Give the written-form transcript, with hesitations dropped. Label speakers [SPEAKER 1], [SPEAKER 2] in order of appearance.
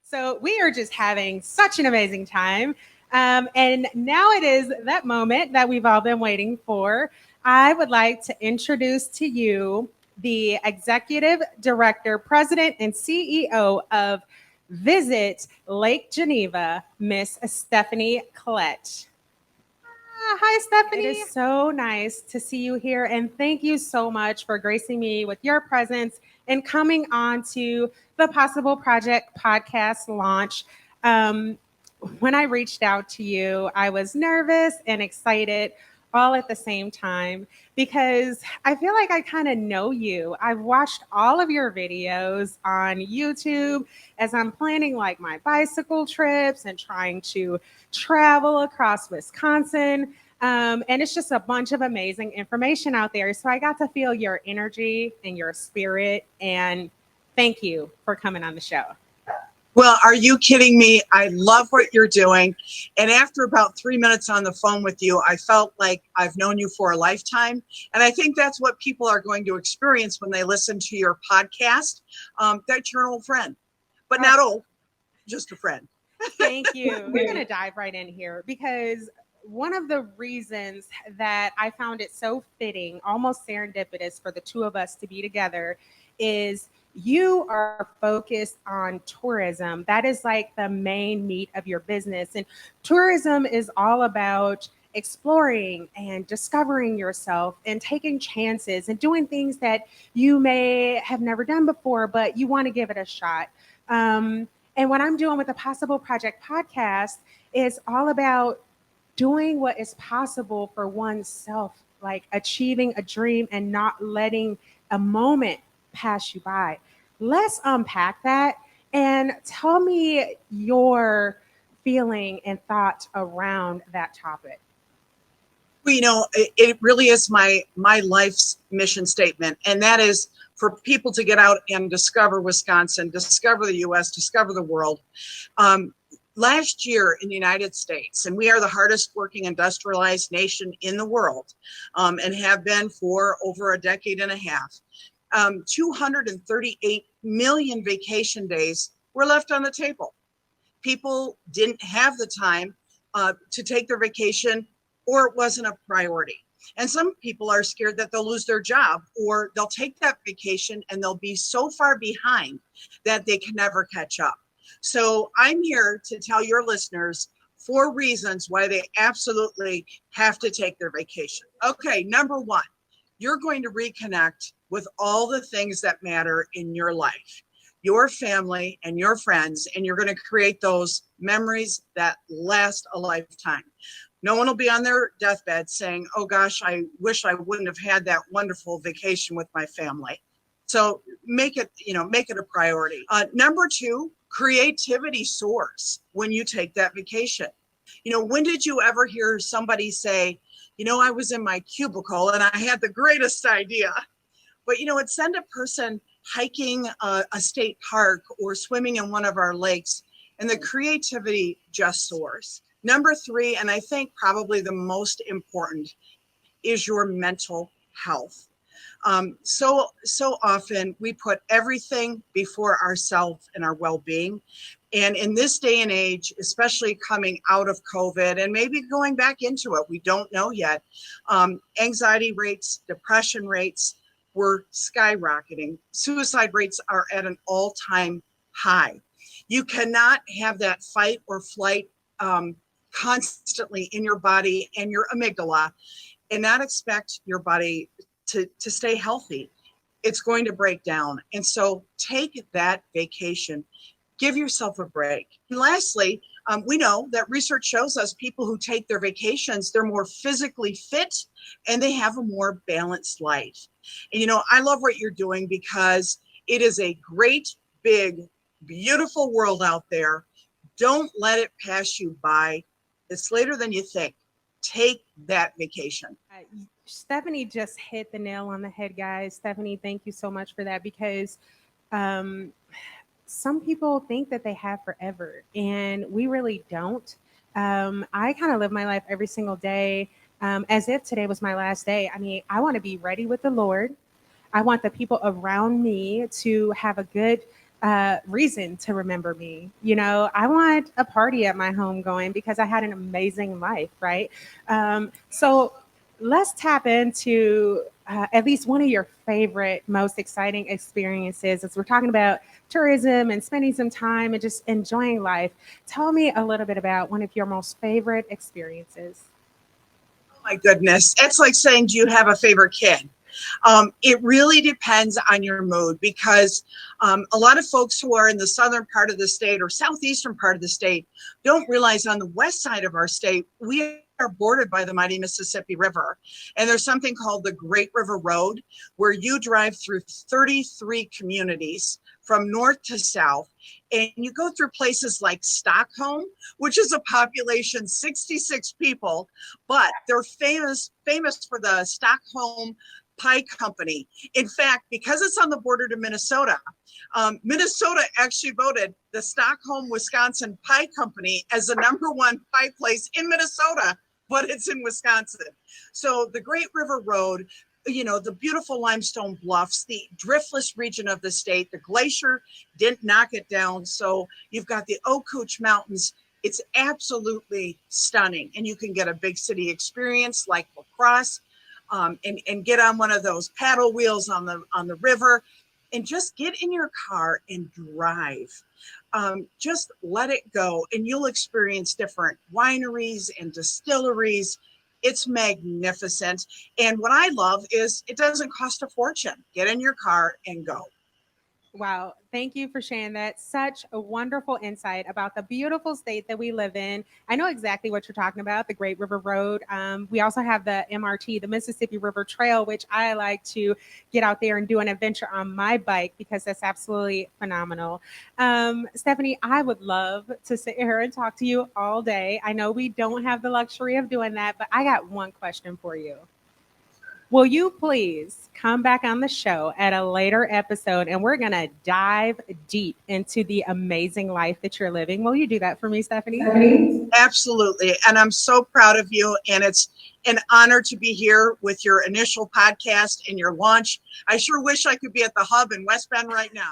[SPEAKER 1] So we are just having such an amazing time. And now it is that moment that we've all been waiting for. I would like to introduce to you the executive director, president, and CEO of Visit Lake Geneva, Miss Stephanie Klett. Hi, Stephanie. It is so nice to see you here. And thank you so much for gracing me with your presence and coming on to the Possible Project podcast launch. Um, when I reached out to you, I was nervous and excited all at the same time because I feel like I kind of know you. I've watched all of your videos on YouTube as I'm planning like my bicycle trips and trying to travel across Wisconsin. And it's just a bunch of amazing information out there. So I got to feel your energy and your spirit. And thank you for coming on the show.
[SPEAKER 2] Well, are you kidding me? I love what you're doing. And after about 3 minutes on the phone with you, I felt like I've known you for a lifetime. And I think that's what people are going to experience when they listen to your podcast, that you're an old friend, but not old, just a friend.
[SPEAKER 1] Thank you. We're going to dive right in here because one of the reasons that I found it so fitting, almost serendipitous for the two of us to be together is you are focused on tourism. That is like the main meat of your business. And tourism is all about exploring and discovering yourself and taking chances and doing things that you may have never done before, but you want to give it a shot. And what I'm doing with the Possible Project podcast is all about doing what is possible for oneself, like achieving a dream and not letting a moment pass you by. Let's unpack that and tell me your feeling and thoughts around that topic.
[SPEAKER 2] Well, it really is my life's mission statement, and that is for people to get out and discover Wisconsin, discover the U.S., discover the world. Last year in the United States, and we are the hardest working industrialized nation in the world, and have been for over a decade and a half, 238 million vacation days were left on the table. People didn't have the time to take their vacation, or it wasn't a priority. And some people are scared that they'll lose their job, or they'll take that vacation and they'll be so far behind that they can never catch up. So I'm here to tell your listeners 4 reasons why they absolutely have to take their vacation. Okay, number 1, you're going to reconnect with all the things that matter in your life, your family and your friends, and you're going to create those memories that last a lifetime. No one will be on their deathbed saying, oh gosh, I wish I wouldn't have had that wonderful vacation with my family. So make it a priority. Number 2, creativity soars when you take that vacation. When did you ever hear somebody say, I was in my cubicle and I had the greatest idea? But, it send a person hiking a state park or swimming in one of our lakes, and the creativity just soars. Number 3, and I think probably the most important, is your mental health. So often we put everything before ourselves and our well-being. And in this day and age, especially coming out of COVID and maybe going back into it, we don't know yet, anxiety rates, depression rates were skyrocketing. Suicide rates are at an all-time high. You cannot have that fight or flight constantly in your body and your amygdala and not expect your body to stay healthy. It's going to break down. And so take that vacation. Give yourself a break. And lastly, we know that research shows us people who take their vacations, they're more physically fit and they have a more balanced life. And, I love what you're doing because it is a great, big, beautiful world out there. Don't let it pass you by. It's later than you think. Take that vacation.
[SPEAKER 1] Stephanie just hit the nail on the head, guys. Stephanie, thank you so much for that because some people think that they have forever and we really don't. I kind of live my life every single day as if today was my last day. I mean, I want to be ready with the Lord. I want the people around me to have a good reason to remember me. You know, I want a party at my home going because I had an amazing life, right? So let's tap into at least one of your favorite, most exciting experiences as we're talking about tourism and spending some time and just enjoying life. Tell me a little bit about one of your most favorite experiences.
[SPEAKER 2] Oh my goodness. It's like saying, do you have a favorite kid? It really depends on your mood because a lot of folks who are in the southern part of the state or southeastern part of the state don't realize on the west side of our state, we are bordered by the mighty Mississippi River. And there's something called the Great River Road, where you drive through 33 communities from north to south. And you go through places like Stockholm, which is a population 66 people, but they're famous for the Stockholm Pie Company. In fact, because it's on the border to Minnesota, Minnesota actually voted the Stockholm, Wisconsin Pie Company as the #1 pie place in Minnesota, but it's in Wisconsin. So the Great River Road, you know, the beautiful limestone bluffs, the driftless region of the state, the glacier didn't knock it down. So you've got the Okootch Mountains. It's absolutely stunning. And you can get a big city experience like lacrosse, and get on one of those paddle wheels on the river and just get in your car and drive. Just let it go and you'll experience different wineries and distilleries. It's magnificent. And what I love is it doesn't cost a fortune. Get in your car and go.
[SPEAKER 1] Wow. Thank you for sharing that. Such a wonderful insight about the beautiful state that we live in. I know exactly what you're talking about, the Great River Road. We also have the MRT, the Mississippi River Trail, which I like to get out there and do an adventure on my bike because that's absolutely phenomenal. Stephanie, I would love to sit here and talk to you all day. I know we don't have the luxury of doing that, but I got one question for you. Will you please come back on the show at a later episode and we're going to dive deep into the amazing life that you're living? Will you do that for me, Stephanie?
[SPEAKER 2] Absolutely. And I'm so proud of you. And it's an honor to be here with your initial podcast and your launch. I sure wish I could be at the hub in West Bend right now.